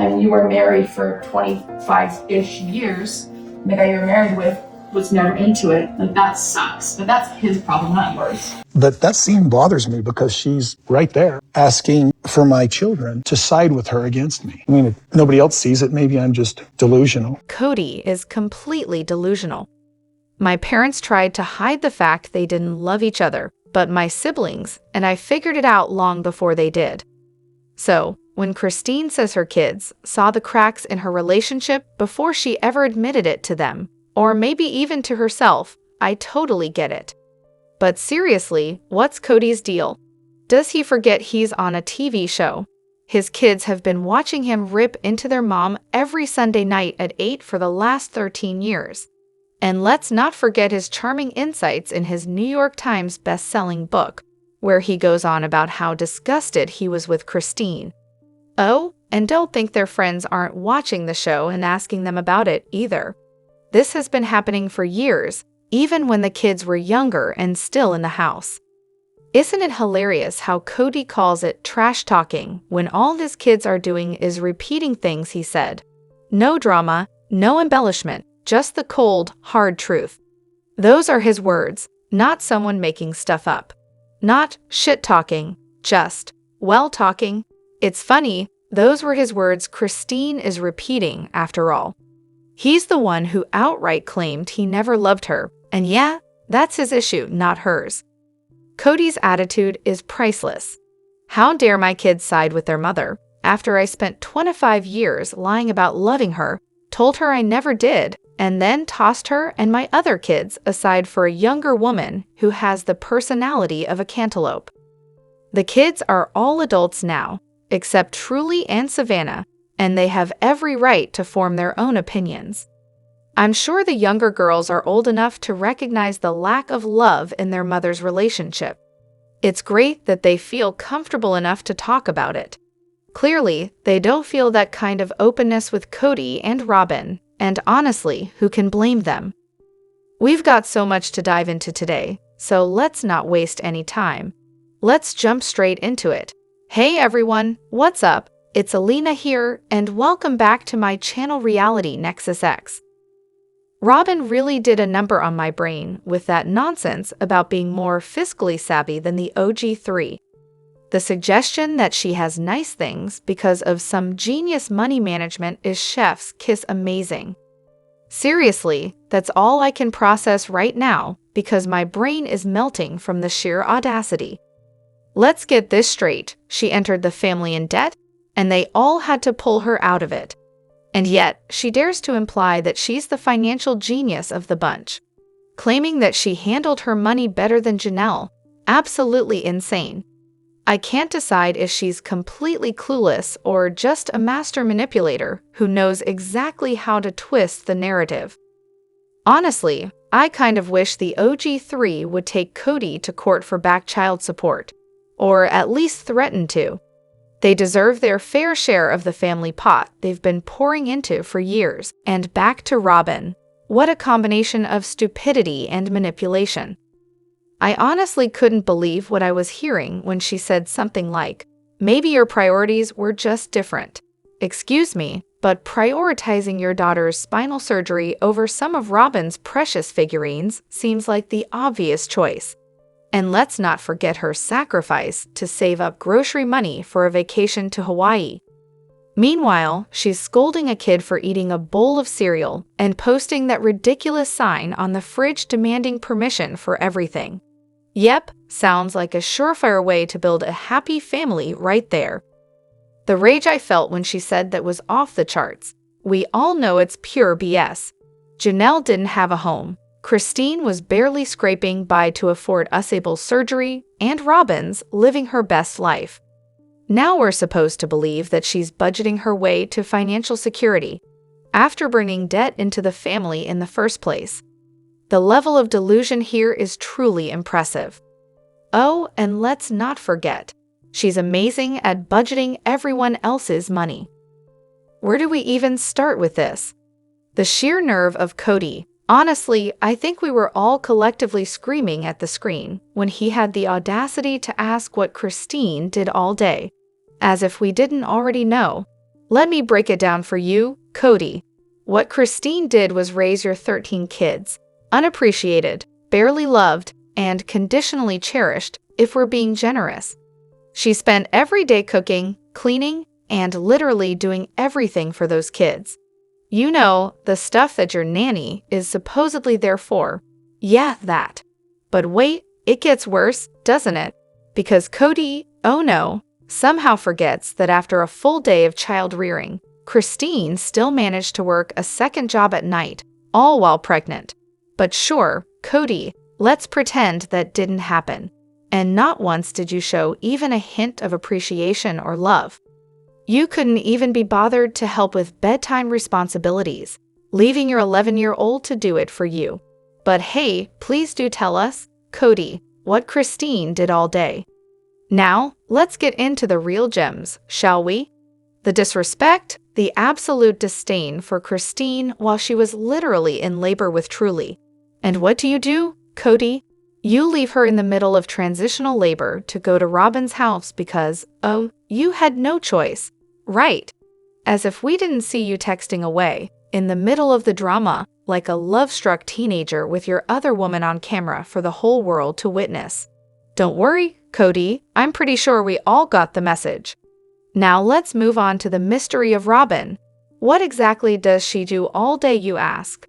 and you were married for 25-ish years. The guy you're married with was never into it. Like, that sucks. But that's his problem, not yours. But that scene bothers me because she's right there asking for my children to side with her against me. I mean, if nobody else sees it, maybe I'm just delusional. Kody is completely delusional. My parents tried to hide the fact they didn't love each other, but my siblings and I figured it out long before they did. So, when Christine says her kids saw the cracks in her relationship before she ever admitted it to them, or maybe even to herself, I totally get it. But seriously, what's Kody's deal? Does he forget he's on a TV show? His kids have been watching him rip into their mom every Sunday night at 8 for the last 13 years. And let's not forget his charming insights in his New York Times best-selling book, where he goes on about how disgusted he was with Christine. Oh, and don't think their friends aren't watching the show and asking them about it either. This has been happening for years, even when the kids were younger and still in the house. Isn't it hilarious how Kody calls it trash talking when all his kids are doing is repeating things he said? No drama, no embellishment, just the cold, hard truth. Those are his words, not someone making stuff up. Not shit-talking, just well-talking. It's funny, those were his words Christine is repeating after all. He's the one who outright claimed he never loved her, and yeah, that's his issue, not hers. Kody's attitude is priceless. How dare my kids side with their mother, after I spent 25 years lying about loving her, told her I never did, and then tossed her and my other kids aside for a younger woman who has the personality of a cantaloupe. The kids are all adults now, except Truly and Savannah, and they have every right to form their own opinions. I'm sure the younger girls are old enough to recognize the lack of love in their mother's relationship. It's great that they feel comfortable enough to talk about it. Clearly, they don't feel that kind of openness with Kody and Robyn, and honestly, who can blame them? We've got so much to dive into today, so let's not waste any time. Let's jump straight into it. Hey everyone, what's up? It's Elena here, and welcome back to my channel Reality Nexus X. Robyn really did a number on my brain with that nonsense about being more fiscally savvy than the OG3. The suggestion that she has nice things because of some genius money management is chef's kiss amazing. Seriously, that's all I can process right now because my brain is melting from the sheer audacity. Let's get this straight, she entered the family in debt, and they all had to pull her out of it. And yet, she dares to imply that she's the financial genius of the bunch, claiming that she handled her money better than Janelle. Absolutely insane. I can't decide if she's completely clueless or just a master manipulator who knows exactly how to twist the narrative. Honestly, I kind of wish the OG3 would take Kody to court for back child support, or at least threaten to. They deserve their fair share of the family pot they've been pouring into for years. And back to Robyn. What a combination of stupidity and manipulation. I honestly couldn't believe what I was hearing when she said something like, "Maybe your priorities were just different." Excuse me, but prioritizing your daughter's spinal surgery over some of Robyn's precious figurines seems like the obvious choice. And let's not forget her sacrifice to save up grocery money for a vacation to Hawaii. Meanwhile, she's scolding a kid for eating a bowl of cereal and posting that ridiculous sign on the fridge demanding permission for everything. Yep, sounds like a surefire way to build a happy family right there. The rage I felt when she said that was off the charts. We all know it's pure BS. Janelle didn't have a home. Christine was barely scraping by to afford Usable's surgery, and Robyn's living her best life. Now we're supposed to believe that she's budgeting her way to financial security, after bringing debt into the family in the first place. The level of delusion here is truly impressive. Oh, and let's not forget, she's amazing at budgeting everyone else's money. Where do we even start with this? The sheer nerve of Kody. Honestly, I think we were all collectively screaming at the screen when he had the audacity to ask what Christine did all day. As if we didn't already know. Let me break it down for you, Kody. What Christine did was raise your 13 kids, unappreciated, barely loved, and conditionally cherished, if we're being generous. She spent every day cooking, cleaning, and literally doing everything for those kids. You know, the stuff that your nanny is supposedly there for. Yeah, that. But wait, it gets worse, doesn't it? Because Kody, oh no, somehow forgets that after a full day of child rearing, Christine still managed to work a second job at night, all while pregnant. But sure, Kody, let's pretend that didn't happen. And not once did you show even a hint of appreciation or love. You couldn't even be bothered to help with bedtime responsibilities, leaving your 11-year-old to do it for you. But hey, please do tell us, Kody, what Christine did all day. Now, let's get into the real gems, shall we? The disrespect, the absolute disdain for Christine while she was literally in labor with Truly. And what do, Kody? You leave her in the middle of transitional labor to go to Robyn's house because, oh, you had no choice, right? As if we didn't see you texting away, in the middle of the drama, like a love-struck teenager with your other woman on camera for the whole world to witness. Don't worry, Kody, I'm pretty sure we all got the message. Now let's move on to the mystery of Robyn. What exactly does she do all day, you ask?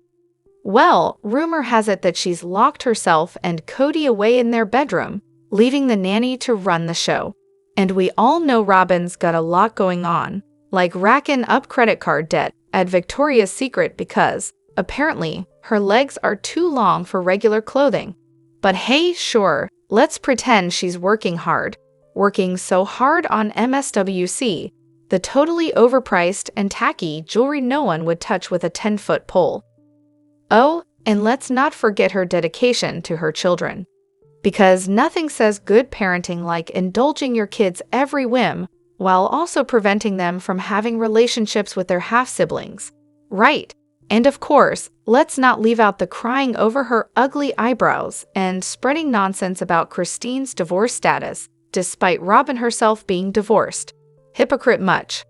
Well, rumor has it that she's locked herself and Kody away in their bedroom, leaving the nanny to run the show. And we all know Robyn's got a lot going on, like racking up credit card debt at Victoria's Secret because, apparently, her legs are too long for regular clothing. But hey, sure, let's pretend she's working hard. Working so hard on MSWC, the totally overpriced and tacky jewelry no one would touch with a 10-foot pole. Oh, and let's not forget her dedication to her children. Because nothing says good parenting like indulging your kids' every whim while also preventing them from having relationships with their half-siblings. Right. And of course, let's not leave out the crying over her ugly eyebrows and spreading nonsense about Christine's divorce status, despite Robyn herself being divorced. Hypocrite much.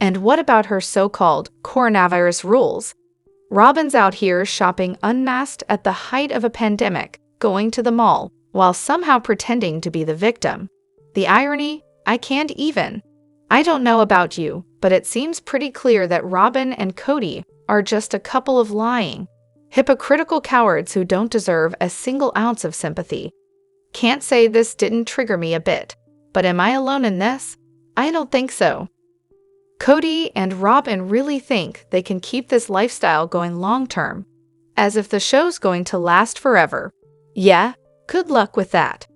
And what about her so-called coronavirus rules? Robyn's out here shopping unmasked at the height of a pandemic, going to the mall, while somehow pretending to be the victim. The irony, I can't even. I don't know about you, but it seems pretty clear that Robyn and Kody are just a couple of lying, hypocritical cowards who don't deserve a single ounce of sympathy. Can't say this didn't trigger me a bit, but am I alone in this? I don't think so. Kody and Robyn really think they can keep this lifestyle going long-term, as if the show's going to last forever. Yeah, good luck with that.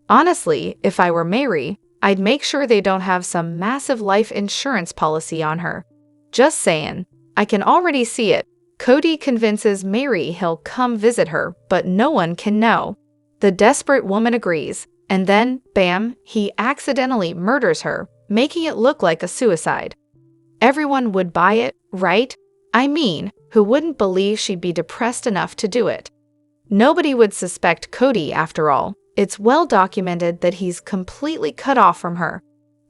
Honestly, if I were Mary, I'd make sure they don't have some massive life insurance policy on her. Just saying. I can already see it. Kody convinces Mary he'll come visit her, but no one can know. The desperate woman agrees, and then, bam, he accidentally murders her, making it look like a suicide. Everyone would buy it, right? I mean, who wouldn't believe she'd be depressed enough to do it? Nobody would suspect Kody, after all. It's well documented that he's completely cut off from her.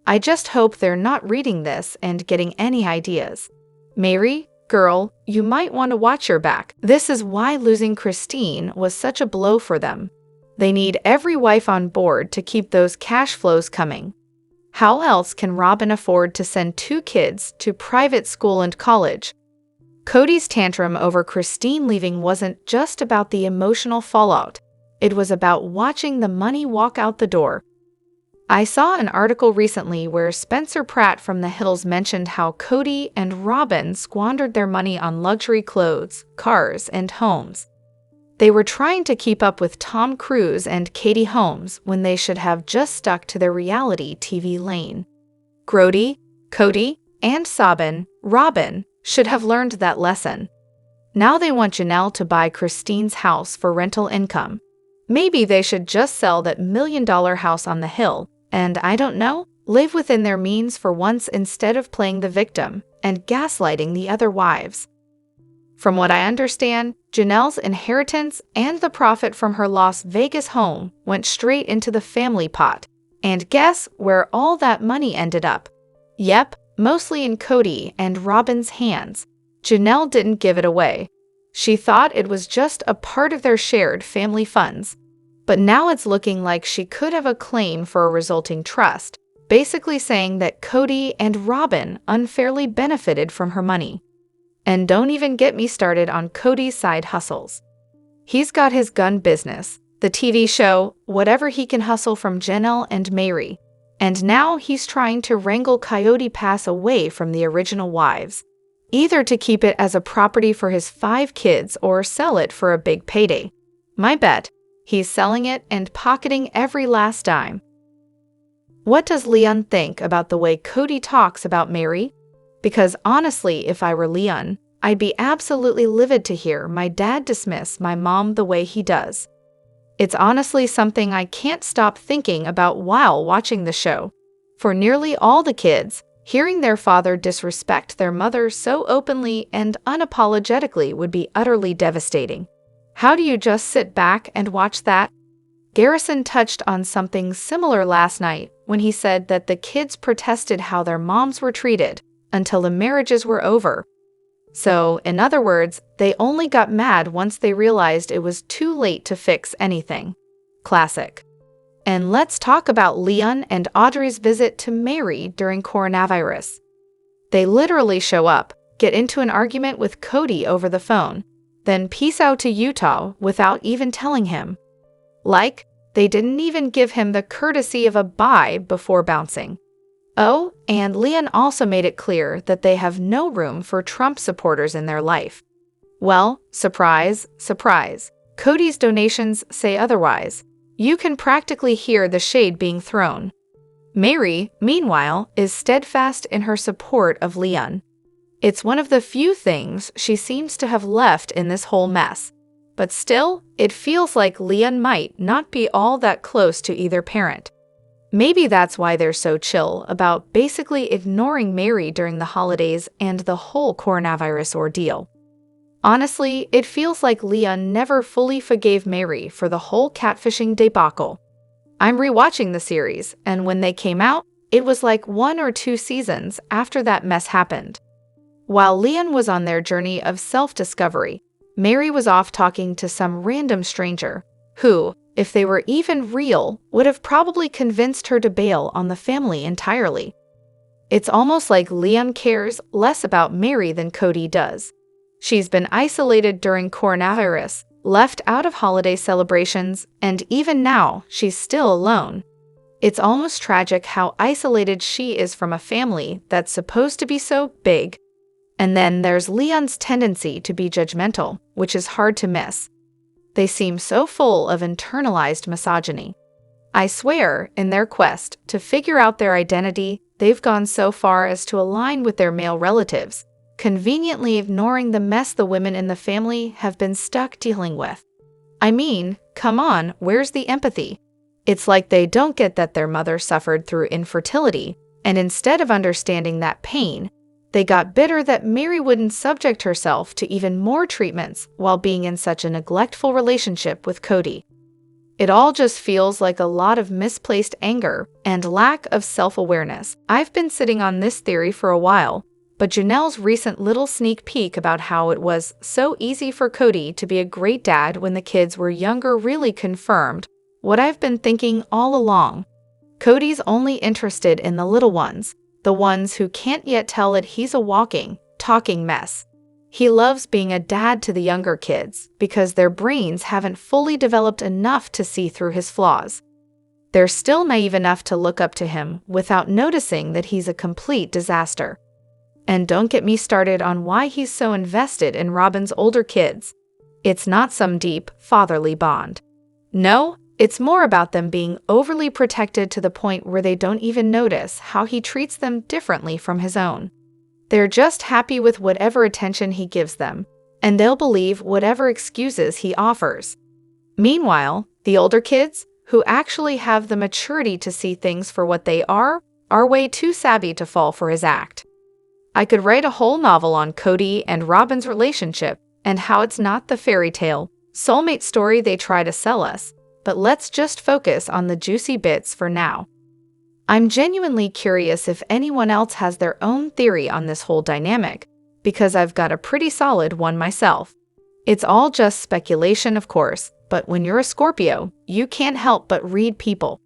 I just hope they're not reading this and getting any ideas. Mary, girl, you might want to watch your back. This is why losing Christine was such a blow for them. They need every wife on board to keep those cash flows coming. How else can Robyn afford to send 2 kids to private school and college? Kody's tantrum over Christine leaving wasn't just about the emotional fallout. It was about watching the money walk out the door. I saw an article recently where Spencer Pratt from The Hills mentioned how Kody and Robyn squandered their money on luxury clothes, cars, and homes. They were trying to keep up with Tom Cruise and Katie Holmes when they should have just stuck to their reality TV lane. Kody, and Robyn should have learned that lesson. Now they want Janelle to buy Christine's house for rental income. Maybe they should just sell that $1 million house on the hill and, I don't know, live within their means for once instead of playing the victim and gaslighting the other wives. From what I understand, Janelle's inheritance and the profit from her Las Vegas home went straight into the family pot. And guess where all that money ended up? Yep, mostly in Kody and Robyn's hands. Janelle didn't give it away. She thought it was just a part of their shared family funds. But now it's looking like she could have a claim for a resulting trust, basically saying that Kody and Robyn unfairly benefited from her money. And don't even get me started on Kody's side hustles. He's got his gun business, the TV show, whatever he can hustle from Janelle and Mary. And now he's trying to wrangle Coyote Pass away from the original wives, either to keep it as a property for his 5 kids or sell it for a big payday. My bet, he's selling it and pocketing every last dime. What does Leon think about the way Kody talks about Mary? Because honestly, if I were Leon, I'd be absolutely livid to hear my dad dismiss my mom the way he does. It's honestly something I can't stop thinking about while watching the show. For nearly all the kids, hearing their father disrespect their mother so openly and unapologetically would be utterly devastating. How do you just sit back and watch that? Garrison touched on something similar last night when he said that the kids protested how their moms were treated until the marriages were over. So, in other words, they only got mad once they realized it was too late to fix anything. Classic. And let's talk about Leon and Audrey's visit to Mary during coronavirus. They literally show up, get into an argument with Kody over the phone, then peace out to Utah without even telling him. Like, they didn't even give him the courtesy of a bye before bouncing. Oh, and Leon also made it clear that they have no room for Trump supporters in their life. Well, surprise, surprise. Kody's donations say otherwise. You can practically hear the shade being thrown. Mary, meanwhile, is steadfast in her support of Leon. It's one of the few things she seems to have left in this whole mess. But still, it feels like Leon might not be all that close to either parent. Maybe that's why they're so chill about basically ignoring Mary during the holidays and the whole coronavirus ordeal. Honestly, it feels like Leon never fully forgave Mary for the whole catfishing debacle. I'm rewatching the series, and when they came out, it was like 1 or 2 seasons after that mess happened. While Leon was on their journey of self-discovery, Mary was off talking to some random stranger, who, if they were even real, would have probably convinced her to bail on the family entirely. It's almost like Leon cares less about Mary than Kody does. She's been isolated during coronavirus, left out of holiday celebrations, and even now, she's still alone. It's almost tragic how isolated she is from a family that's supposed to be so big. And then there's Leon's tendency to be judgmental, which is hard to miss. They seem so full of internalized misogyny. I swear, in their quest to figure out their identity, they've gone so far as to align with their male relatives, conveniently ignoring the mess the women in the family have been stuck dealing with. I mean, come on, where's the empathy? It's like they don't get that their mother suffered through infertility, and instead of understanding that pain, they got bitter that Mary wouldn't subject herself to even more treatments while being in such a neglectful relationship with Kody. It all just feels like a lot of misplaced anger and lack of self-awareness. I've been sitting on this theory for a while, but Janelle's recent little sneak peek about how it was so easy for Kody to be a great dad when the kids were younger really confirmed what I've been thinking all along. Kody's only interested in the little ones, the ones who can't yet tell that he's a walking, talking mess. He loves being a dad to the younger kids because their brains haven't fully developed enough to see through his flaws. They're still naive enough to look up to him without noticing that he's a complete disaster. And don't get me started on why he's so invested in Robyn's older kids. It's not some deep, fatherly bond. No, it's more about them being overly protected to the point where they don't even notice how he treats them differently from his own. They're just happy with whatever attention he gives them, and they'll believe whatever excuses he offers. Meanwhile, the older kids, who actually have the maturity to see things for what they are way too savvy to fall for his act. I could write a whole novel on Kody and Robyn's relationship and how it's not the fairy tale, soulmate story they try to sell us, but let's just focus on the juicy bits for now. I'm genuinely curious if anyone else has their own theory on this whole dynamic, because I've got a pretty solid one myself. It's all just speculation, of course, but when you're a Scorpio, you can't help but read people.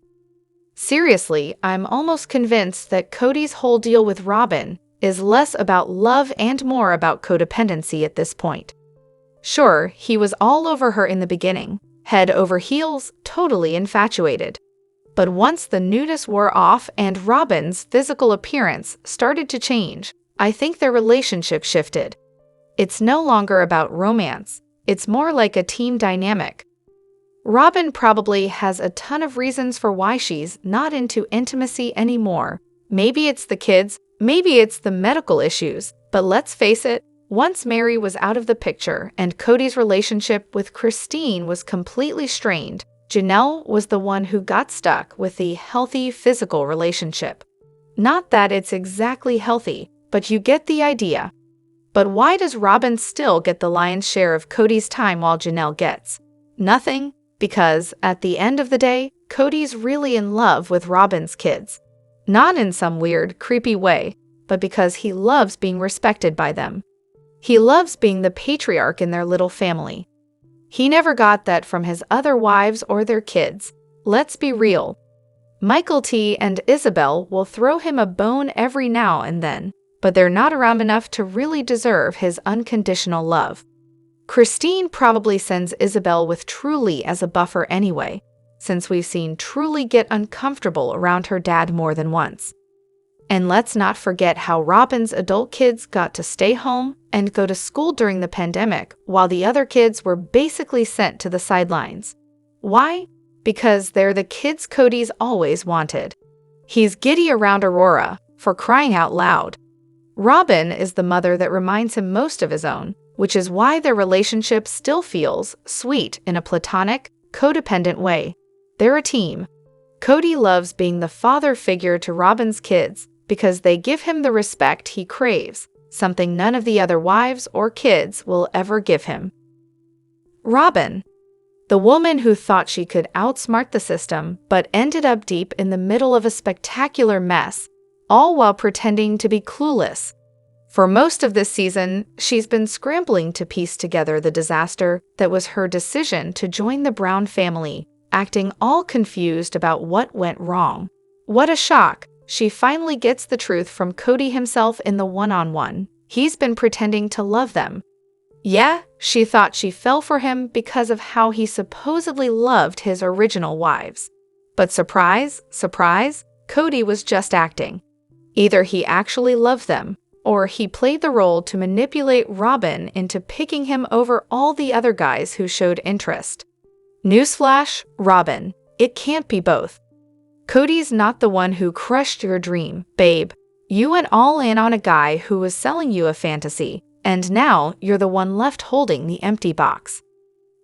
Seriously, I'm almost convinced that Kody's whole deal with Robyn is less about love and more about codependency at this point. Sure, he was all over her in the beginning, head over heels, totally infatuated. But once the newness wore off and Robyn's physical appearance started to change, I think their relationship shifted. It's no longer about romance, it's more like a team dynamic. Robyn probably has a ton of reasons for why she's not into intimacy anymore. Maybe it's the kids, maybe it's the medical issues, but let's face it, once Meri was out of the picture and Kody's relationship with Christine was completely strained, Janelle was the one who got stuck with the healthy physical relationship. Not that it's exactly healthy, but you get the idea. But why does Robyn still get the lion's share of Kody's time while Janelle gets nothing? Because, at the end of the day, Kody's really in love with Robyn's kids. Not in some weird, creepy way, but because he loves being respected by them. He loves being the patriarch in their little family. He never got that from his other wives or their kids. Let's be real. Michael T. and Isabel will throw him a bone every now and then, but they're not around enough to really deserve his unconditional love. Christine probably sends Isabel with Truly as a buffer anyway, since we've seen Truly get uncomfortable around her dad more than once. And let's not forget how Robyn's adult kids got to stay home and go to school during the pandemic while the other kids were basically sent to the sidelines. Why? Because they're the kids Kody's always wanted. He's giddy around Aurora, for crying out loud. Robyn is the mother that reminds him most of his own, which is why their relationship still feels sweet in a platonic, codependent way. They're a team. Kody loves being the father figure to Robyn's kids because they give him the respect he craves, something none of the other wives or kids will ever give him. Robyn, the woman who thought she could outsmart the system but ended up deep in the middle of a spectacular mess, all while pretending to be clueless. For most of this season, she's been scrambling to piece together the disaster that was her decision to join the Brown family, acting all confused about what went wrong. What a shock! She finally gets the truth from Kody himself in the one-on-one. He's been pretending to love them. Yeah, she thought she fell for him because of how he supposedly loved his original wives. But surprise, surprise, Kody was just acting. Either he actually loved them, or he played the role to manipulate Robyn into picking him over all the other guys who showed interest. Newsflash, Robyn, it can't be both. Kody's not the one who crushed your dream, babe. You went all in on a guy who was selling you a fantasy, and now you're the one left holding the empty box.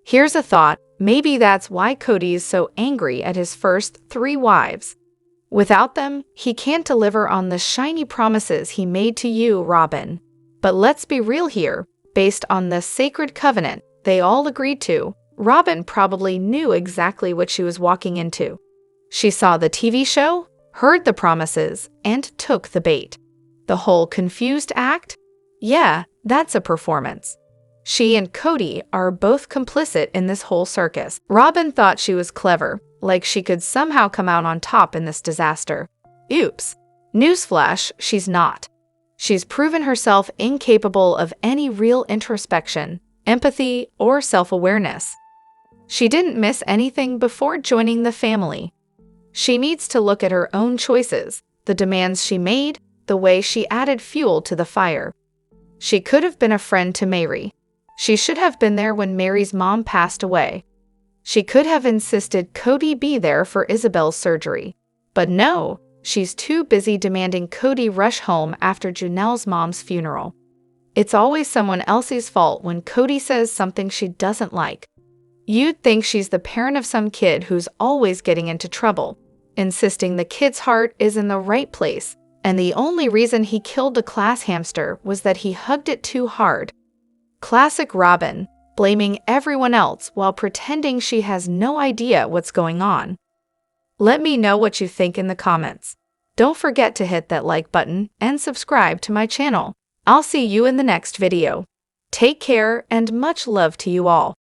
Here's a thought, maybe that's why Kody's so angry at his first 3 wives. Without them, he can't deliver on the shiny promises he made to you, Robyn. But let's be real here, based on the sacred covenant they all agreed to, Robyn probably knew exactly what she was walking into. She saw the TV show, heard the promises, and took the bait. The whole confused act? Yeah, that's a performance. She and Kody are both complicit in this whole circus. Robyn thought she was clever, like she could somehow come out on top in this disaster. Oops. Newsflash, she's not. She's proven herself incapable of any real introspection, empathy, or self-awareness. She didn't miss anything before joining the family. She needs to look at her own choices, the demands she made, the way she added fuel to the fire. She could have been a friend to Meri. She should have been there when Meri's mom passed away. She could have insisted Kody be there for Isabel's surgery. But no, she's too busy demanding Kody rush home after Janelle's mom's funeral. It's always someone else's fault when Kody says something she doesn't like. You'd think she's the parent of some kid who's always getting into trouble, insisting the kid's heart is in the right place, and the only reason he killed the class hamster was that he hugged it too hard. Classic Robyn, blaming everyone else while pretending she has no idea what's going on. Let me know what you think in the comments. Don't forget to hit that like button and subscribe to my channel. I'll see you in the next video. Take care and much love to you all.